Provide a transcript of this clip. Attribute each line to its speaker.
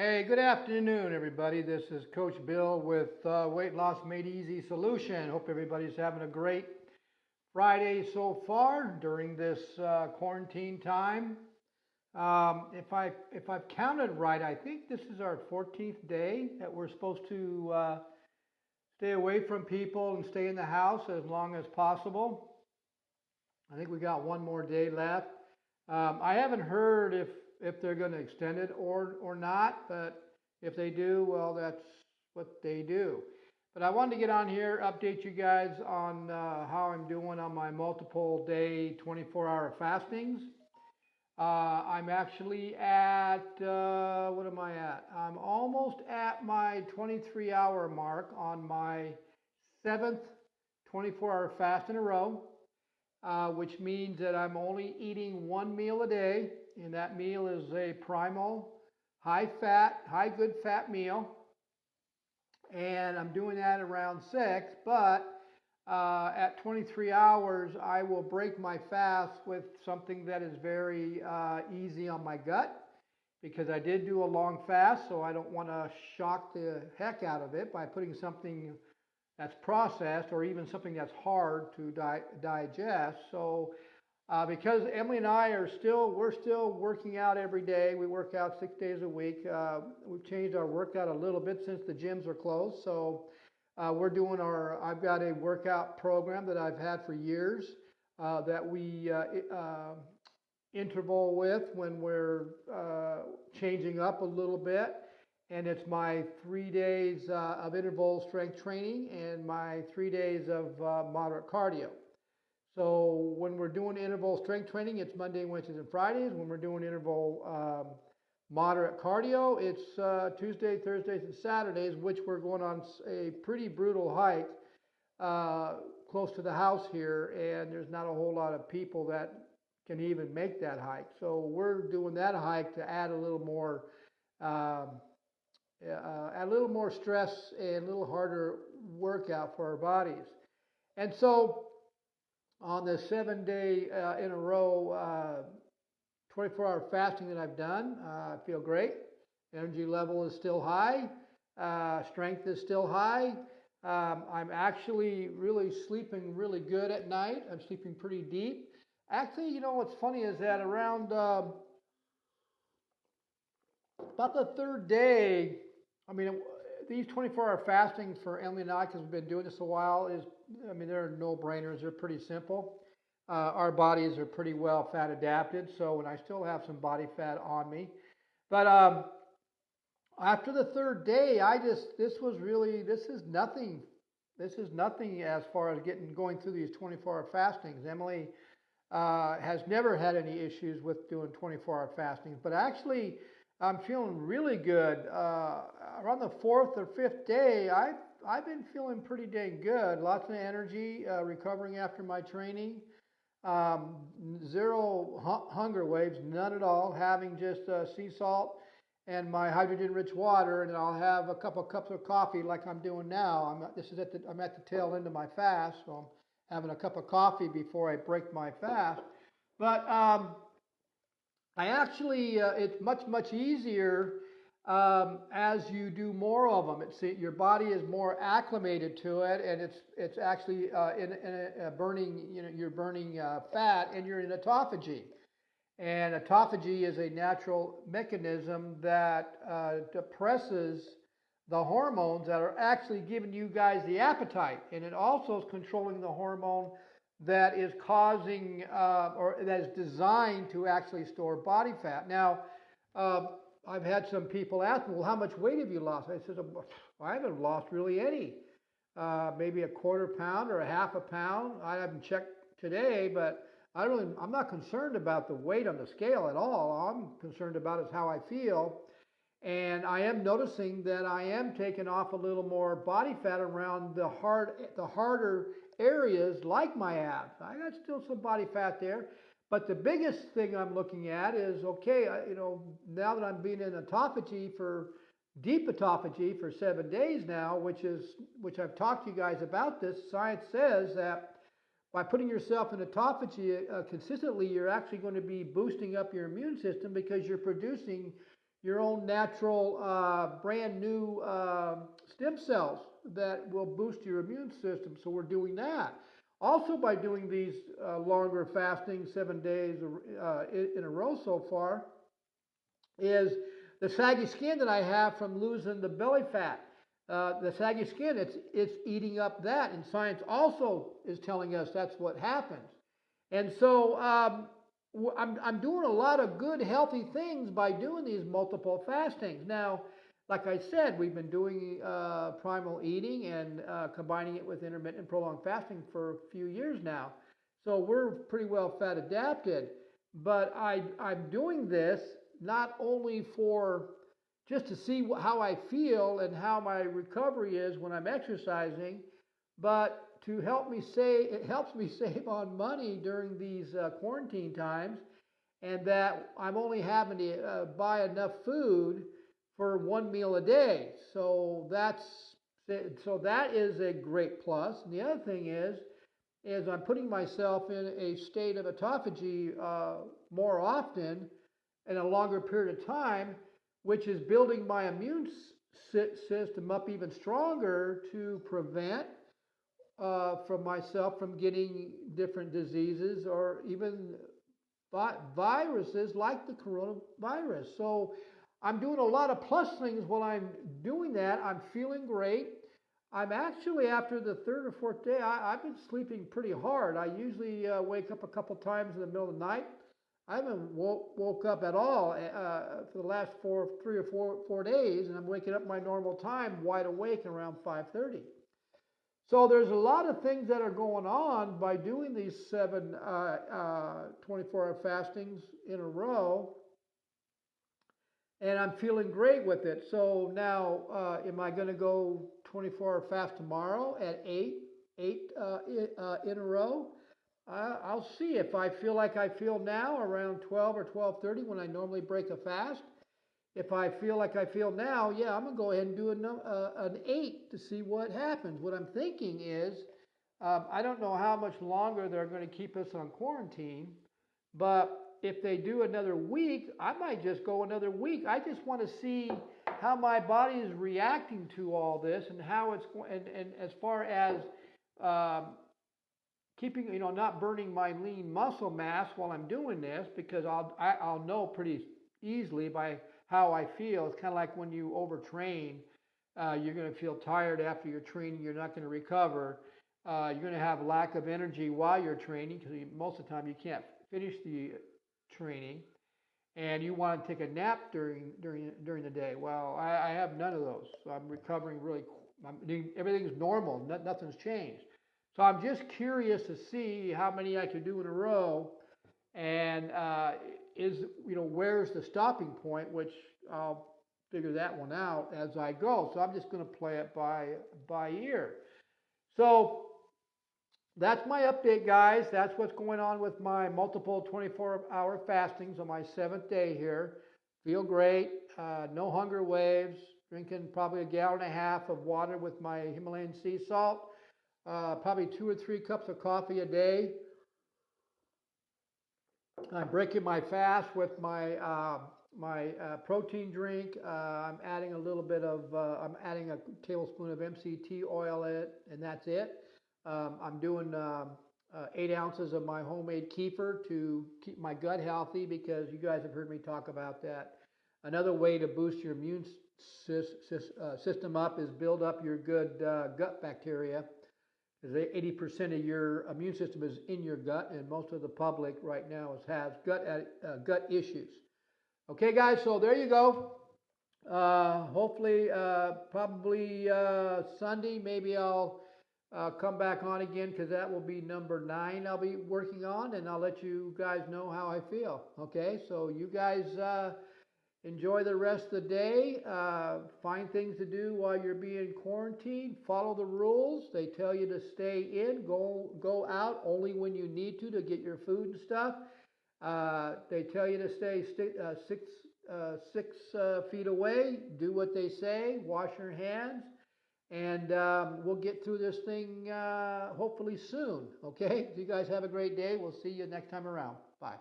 Speaker 1: Hey, good afternoon, everybody. This is Coach Bill with Weight Loss Made Easy Solution. Hope everybody's having a great Friday so far during this quarantine time. If I've counted right, I think this is our 14th day that we're supposed to stay away from people and stay in the house as long as possible. I think we got one more day left. I haven't heard if they're going to extend it or not, but if they do, well, that's what they do. But I wanted to get on here, update you guys on how I'm doing on my multiple day 24-hour fastings. I'm actually at, what am I at? I'm almost at my 23-hour mark on my seventh 24-hour fast in a row, which means that I'm only eating one meal a day, and that meal is a primal, high fat, high good fat meal. And I'm doing that around 6, but at 23 hours, I will break my fast with something that is very easy on my gut, because I did do a long fast, so I don't want to shock the heck out of it by putting something that's processed or even something that's hard to digest. So because Emily and I we're still working out every day. We work out 6 days a week. We've changed our workout a little bit since the gyms are closed. So I've got a workout program that I've had for years that we interval with when we're changing up a little bit. And it's my 3 days of interval strength training and my 3 days of moderate cardio. So when we're doing interval strength training, it's Monday, Wednesdays, and Fridays. When we're doing interval moderate cardio, it's Tuesday, Thursdays, and Saturdays, which we're going on a pretty brutal hike close to the house here, and there's not a whole lot of people that can even make that hike. So we're doing that hike to add a little more stress and a little harder workout for our bodies. And so on the 7-day in a row 24-hour fasting that I've done, I feel great. Energy level is still high. Strength is still high. I'm actually really sleeping really good at night. I'm sleeping pretty deep. Actually, you know what's funny is that around about the third day, I mean, these 24-hour fastings for Emily and I, because we've been doing this a while, they're no-brainers. They're pretty simple. Our bodies are pretty well fat adapted, so, and I still have some body fat on me. But after the third day, this is nothing. This is nothing as far as going through these 24-hour fastings. Emily has never had any issues with doing 24-hour fastings, but actually, I'm feeling really good. Around the fourth or fifth day, I've been feeling pretty dang good. Lots of energy, recovering after my training. Zero hunger waves, none at all. Having just sea salt and my hydrogen-rich water, and I'll have a couple cups of coffee like I'm doing now. I'm at the tail end of my fast, so I'm having a cup of coffee before I break my fast. But I actually, it's much easier as you do more of them. Your body is more acclimated to it, and it's actually burning. You're burning fat, and you're in autophagy. And autophagy is a natural mechanism that depresses the hormones that are actually giving you guys the appetite, and it also is controlling the hormone that is causing or that is designed to actually store body fat. Now, I've had some people ask me, well, how much weight have you lost? I said, well, I haven't lost really any. Maybe a quarter pound or a half a pound. I haven't checked today, but I'm not concerned about the weight on the scale at all. All I'm concerned about is how I feel. And I am noticing that I am taking off a little more body fat around the harder areas like my abs. I got still some body fat there, but the biggest thing I'm looking at is, okay, now that I'm being in deep autophagy for 7 days now, which I've talked to you guys about this, science says that by putting yourself in autophagy consistently, you're actually going to be boosting up your immune system because you're producing your own natural, brand new stem cells that will boost your immune system. So we're doing that. Also, by doing these longer fasting, 7 days in a row so far, is the saggy skin that I have from losing the belly fat. The saggy skin, it's eating up that, and science also is telling us that's what happens. And so I'm doing a lot of good, healthy things by doing these multiple fastings. Now, like I said, we've been doing primal eating and combining it with intermittent prolonged fasting for a few years now. So we're pretty well fat adapted. But I'm doing this not only for just to see how I feel and how my recovery is when I'm exercising, but to help me save, it helps me save on money during these quarantine times, and that I'm only having to buy enough food for one meal a day. So that is a great plus. And the other thing is I'm putting myself in a state of autophagy more often in a longer period of time, which is building my immune system up even stronger to prevent from myself from getting different diseases or even viruses like the coronavirus. So I'm doing a lot of plus things while I'm doing that. I'm feeling great. I'm actually, after the third or fourth day, I've been sleeping pretty hard. I usually wake up a couple times in the middle of the night. I haven't woke up at all for the last 4 days, and I'm waking up my normal time, wide awake around 5:30. So there's a lot of things that are going on by doing these 7 24-hour fastings in a row, and I'm feeling great with it. So now, am I going to go 24-hour fast tomorrow at 8 in a row? I'll see. If I feel like I feel now around 12 or 12:30 when I normally break a fast, if I feel like I feel now, yeah, I'm going to go ahead and do an 8 to see what happens. What I'm thinking is, I don't know how much longer they're going to keep us on quarantine, but if they do another week, I might just go another week. I just want to see how my body is reacting to all this and how it's going, and as far as keeping, not burning my lean muscle mass while I'm doing this, because I'll know pretty easily by how I feel. It's kind of like when you overtrain, you're going to feel tired after your training. You're not going to recover. You're going to have lack of energy while you're training because most of the time you can't finish the training, and you want to take a nap during the day. Well, I have none of those. So I'm recovering really. Everything's normal. Nothing's changed. So I'm just curious to see how many I can do in a row, and where's the stopping point, which I'll figure that one out as I go. So I'm just going to play it by ear. So that's my update, guys. That's what's going on with my multiple 24-hour fastings on my 7th day here. Feel great. No hunger waves. Drinking probably 1.5 gallons of water with my Himalayan sea salt. Probably 2 or 3 cups of coffee a day. I'm breaking my fast with my protein drink. I'm adding I'm adding a tablespoon of MCT oil in it, and that's it. I'm doing 8 ounces of my homemade kefir to keep my gut healthy, because you guys have heard me talk about that. Another way to boost your immune system up is build up your good gut bacteria. 80% of your immune system is in your gut, and most of the public right now has gut issues. Okay, guys, so there you go. Hopefully, probably Sunday, maybe I'll come back on again, because that will be number 9 I'll be working on, and I'll let you guys know how I feel. Okay, so you guys enjoy the rest of the day. Find things to do while you're being quarantined. Follow the rules. They tell you to stay in. Go out only when you need to get your food and stuff. They tell you to stay 6 feet away. Do what they say. Wash your hands. And we'll get through this thing hopefully soon. Okay? You guys have a great day. We'll see you next time around. Bye.